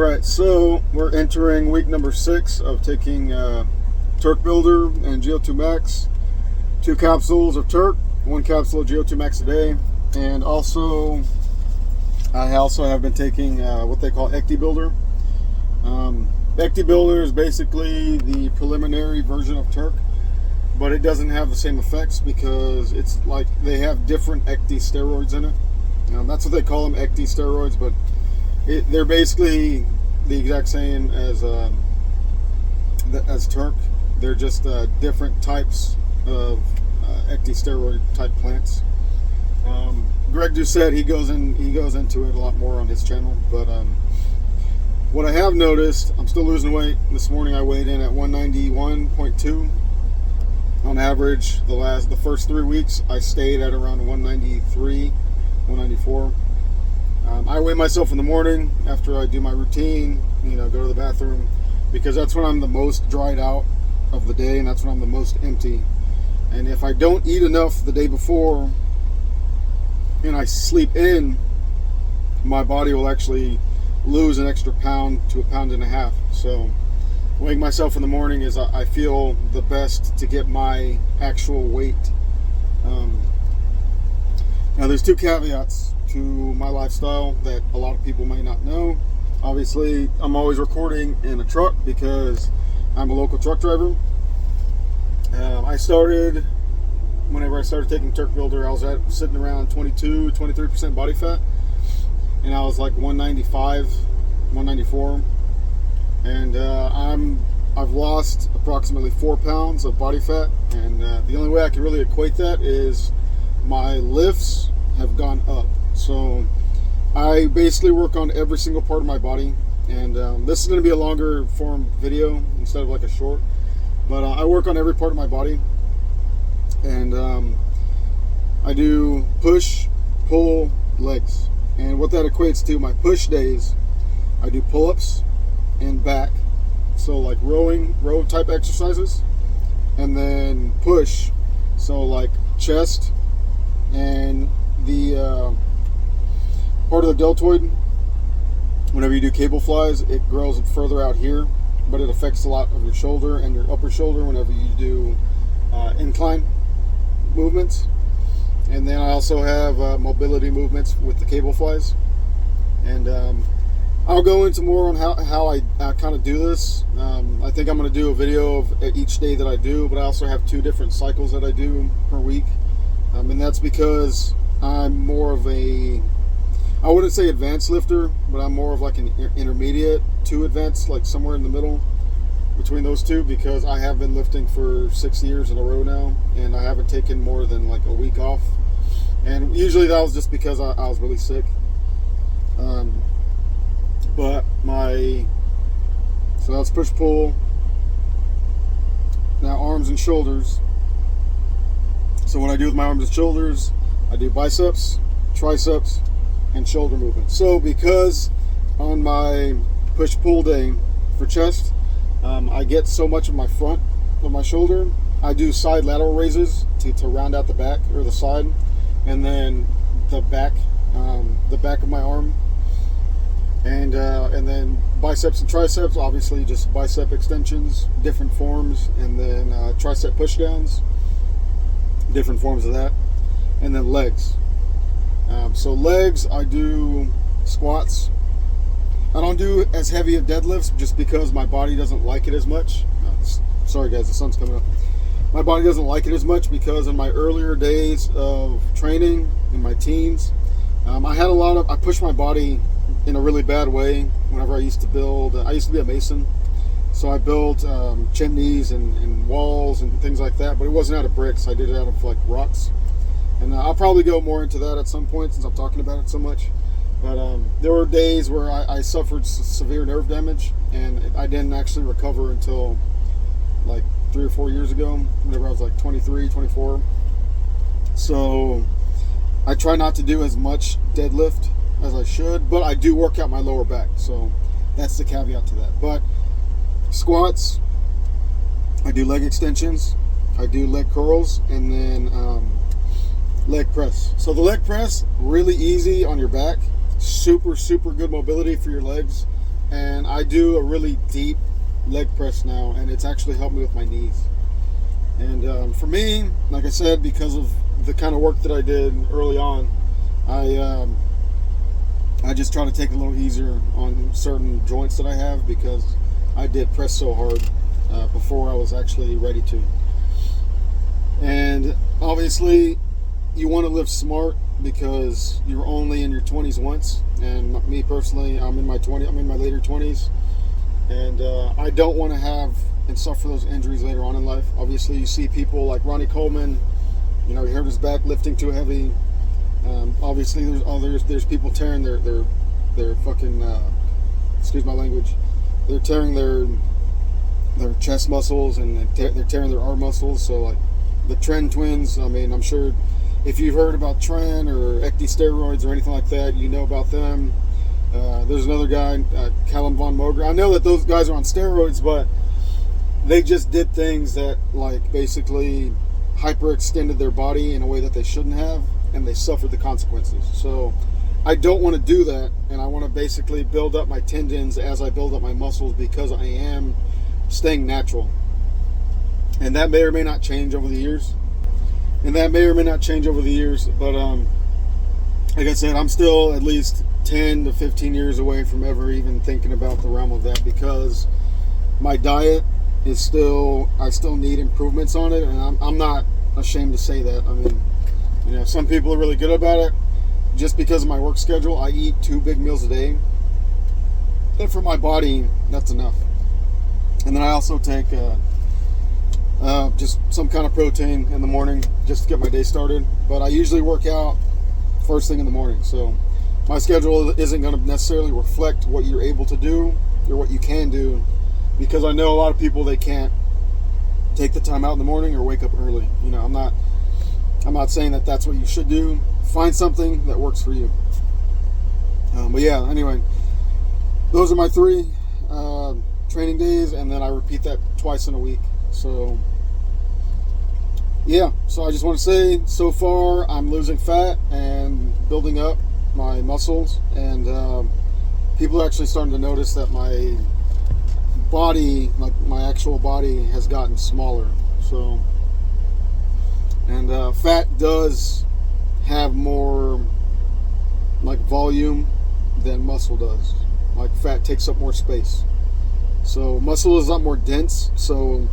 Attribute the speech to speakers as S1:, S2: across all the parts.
S1: Alright, so we're entering week number 6 of taking Turk Builder and G02 Max. 2 capsules of Turk, 1 capsule of G02 Max a day. And also, I also have been taking what they call Ecti Builder. Ecti Builder is basically the preliminary version of Turk, but it doesn't have the same effects because it's like they have different Ecti steroids in it. That's what they call them, Ecti steroids, but they're basically the exact same as Turk. They're just different types of Ecti steroid type plants. Greg Doucette, he goes into it a lot more on his channel, but what I have noticed, I'm still losing weight. This morning I weighed in at 191.2. On average, the first 3 weeks I stayed at around 193, 194. I weigh myself in the morning after I do my routine, go to the bathroom, because that's when I'm the most dried out of the day and that's when I'm the most empty. And if I don't eat enough the day before and I sleep in, my body will actually lose an extra pound to 1.5 pounds. So weighing myself in the morning is, I feel, the best to get my actual weight. Now there's 2 caveats to my lifestyle that a lot of people might not know. Obviously, I'm always recording in a truck because I'm a local truck driver. Whenever I started taking Turk Builder, I was sitting around 22-23% body fat, and I was like 195, 194, and I've lost approximately 4 pounds of body fat, and the only way I can really equate that is my lifts have gone up. So I basically work on every single part of my body, and this is going to be a longer form video instead of like a short, but I work on every part of my body, and I do push, pull, legs. And what that equates to, my push days, I do pull-ups and back, so like row type exercises, and then push, so like chest and the part of the deltoid. Whenever you do cable flies, it grows further out here, but it affects a lot of your shoulder and your upper shoulder whenever you do incline movements. And then I also have mobility movements with the cable flies, and I'll go into more on how I kind of do this. I think I'm going to do a video of each day that I do, but I also have 2 different cycles that I do per week, and that's because I'm more of a, I wouldn't say advanced lifter, but I'm more of like an intermediate to advanced, like somewhere in the middle between those 2, because I have been lifting for 6 years in a row now, and I haven't taken more than like a week off. And usually that was just because I was really sick. So that's push pull. Now arms and shoulders. So what I do with my arms and shoulders, I do biceps, triceps, and shoulder movements. So because on my push pull day for chest, I get so much of my front of my shoulder, I do side lateral raises to round out the back or the side, and then the back of my arm, and then biceps and triceps, obviously just bicep extensions, different forms, and then tricep push downs, different forms of that, and then legs. So legs, I do squats. I don't do as heavy of deadlifts just because my body doesn't like it as much. Sorry guys, the sun's coming up. My body doesn't like it as much because in my earlier days of training, in my teens, I pushed my body in a really bad way whenever I used to build. I used to be a mason, so I built chimneys and walls and things like that, but it wasn't out of bricks. I did it out of like rocks. And I'll probably go more into that at some point since I'm talking about it so much. But there were days where I suffered severe nerve damage, and I didn't actually recover until like 3 or 4 years ago, whenever I was like 23, 24. So I try not to do as much deadlift as I should, but I do work out my lower back. So that's the caveat to that. But squats, I do leg extensions, I do leg curls, and then leg press. So the leg press, really easy on your back, super good mobility for your legs, and I do a really deep leg press now, and it's actually helped me with my knees. And for me, like I said, because of the kind of work that I did early on, I just try to take it a little easier on certain joints that I have, because I did press so hard before I was actually ready to. And obviously, you want to live smart, because you're only in your 20s once. And me personally, I'm in my later 20s, and I don't want to have and suffer those injuries later on in life. Obviously, you see people like Ronnie Coleman, he hurt his back lifting too heavy. Obviously, there's people tearing their fucking excuse my language, they're tearing their chest muscles, and they're tearing their arm muscles. So like the Tren twins, I mean, I'm sure if you've heard about Tren or ecdy steroids or anything like that, you know about them. There's another guy, Callum Von Moger. I know that those guys are on steroids, but they just did things that like basically hyperextended their body in a way that they shouldn't have, and they suffered the consequences. So I don't want to do that, and I want to basically build up my tendons as I build up my muscles, because I am staying natural. And that may or may not change over the years. But like I said, I'm still at least 10 to 15 years away from ever even thinking about the realm of that, because my diet is I still need improvements on it, and I'm not ashamed to say that. I mean, some people are really good about it. Just because of my work schedule, I eat 2 big meals a day, and for my body, that's enough. And then I also take just some kind of protein in the morning just to get my day started. But I usually work out first thing in the morning, so my schedule isn't going to necessarily reflect what you're able to do or what you can do, because I know a lot of people, they can't take the time out in the morning or wake up early. I'm not saying that that's what you should do. Find something that works for you. But yeah, anyway, those are my 3 training days, and then I repeat that twice in a week. So yeah, so I just want to say, so far I'm losing fat and building up my muscles, and people are actually starting to notice that my body, like my actual body, has gotten smaller. So, and fat does have more like volume than muscle does. Like fat takes up more space. So muscle is a lot more dense. So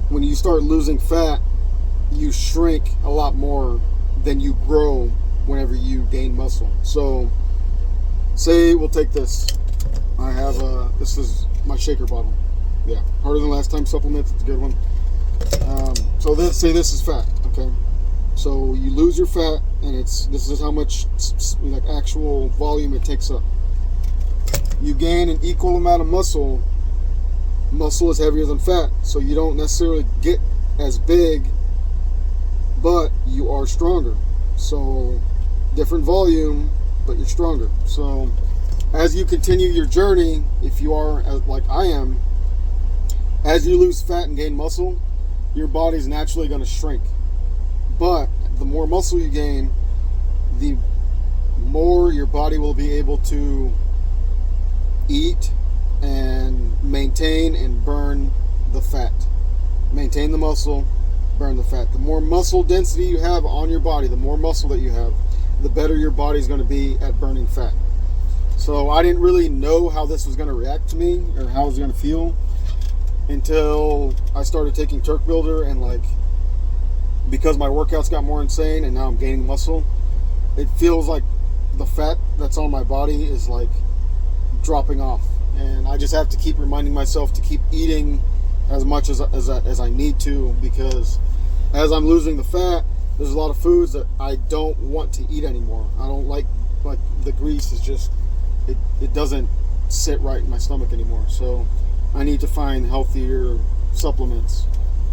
S1: when you start losing fat, you shrink a lot more than you grow whenever you gain muscle. So say we'll take this. I have this is my shaker bottle. Yeah, harder than last time supplements. It's a good one. So this is fat. Okay, so you lose your fat, and this is how much like actual volume it takes up. You gain an equal amount of muscle. Muscle is heavier than fat, so you don't necessarily get as big, but you are stronger. So different volume, but you're stronger. So as you continue your journey, if you are like I am, as you lose fat and gain muscle, your body's naturally going to shrink. But the more muscle you gain, the more your body will be able to eat and maintain and burn the fat. Maintain the muscle, burn the fat. The more muscle density you have on your body, the more muscle that you have, the better your body's going to be at burning fat. So I didn't really know how this was going to react to me, or how it was going to feel, until I started taking Turk Builder, and like, because my workouts got more insane and now I'm gaining muscle, it feels like the fat that's on my body is like dropping off. And I just have to keep reminding myself to keep eating as much as I need to, because as I'm losing the fat, there's a lot of foods that I don't want to eat anymore. I don't like the grease is just, it doesn't sit right in my stomach anymore. So I need to find healthier supplements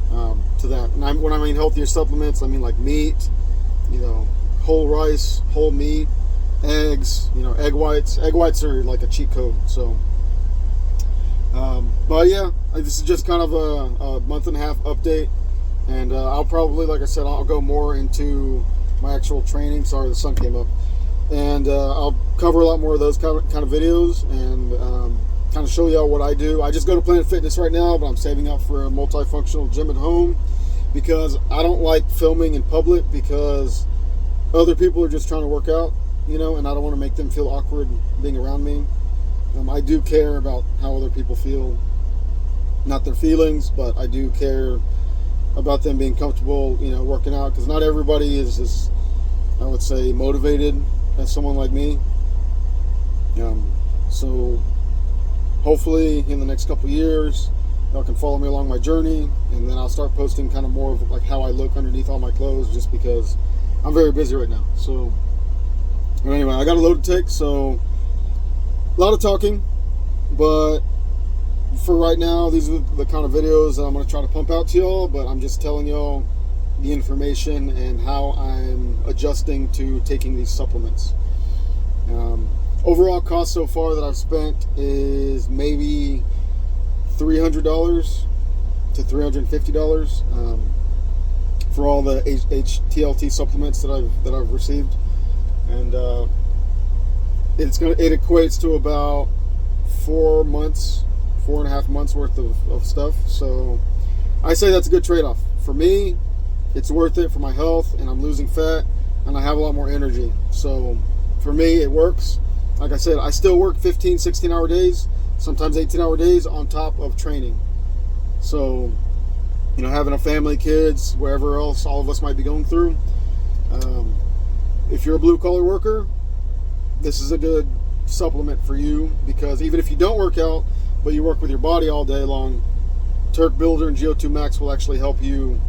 S1: to that. And when I mean healthier supplements, I mean like meat, whole rice, whole meat, eggs, egg whites. Egg whites are like a cheat code. So but yeah, this is just kind of a month and a half update, and I'll probably, like I said, I'll go more into my actual training. Sorry, the sun came up. And I'll cover a lot more of those kind of videos, and of show y'all what I do. I just go to Planet Fitness right now, but I'm saving up for a multifunctional gym at home because I don't like filming in public because other people are just trying to work out, you know, and I don't want to make them feel awkward being around me. I do care about how other people feel, not their feelings, but I do care about them being comfortable, you know, working out, because not everybody is as, I would say, motivated as someone like me. So hopefully in the next couple years y'all can follow me along my journey, and then I'll start posting kind of more of like how I look underneath all my clothes, just because I'm very busy right now. So anyway, I got a load to take, so a lot of talking, but for right now, these are the kind of videos that I'm going to try to pump out to y'all, but I'm just telling y'all the information and how I'm adjusting to taking these supplements. Overall cost so far that I've spent is maybe $300 to $350 for all the HTLT supplements that I've received, and it equates to about 4.5 months worth of stuff. So I say that's a good trade-off. For me, it's worth it for my health, and I'm losing fat, and I have a lot more energy. So for me, it works. Like I said, I still work 15, 16-hour days, sometimes 18-hour days on top of training. So, you know, having a family, kids, wherever else all of us might be going through, if you're a blue-collar worker, this is a good supplement for you, because even if you don't work out, but you work with your body all day long, Turk Builder and G02 Max will actually help you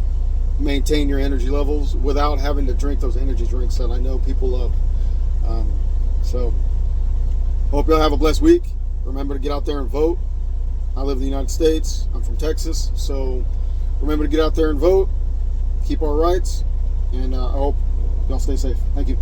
S1: maintain your energy levels without having to drink those energy drinks that I know people love. So hope y'all have a blessed week. Remember to get out there and vote. I live in the United States. I'm from Texas, so remember to get out there and vote. Keep our rights, and I hope y'all stay safe. Thank you.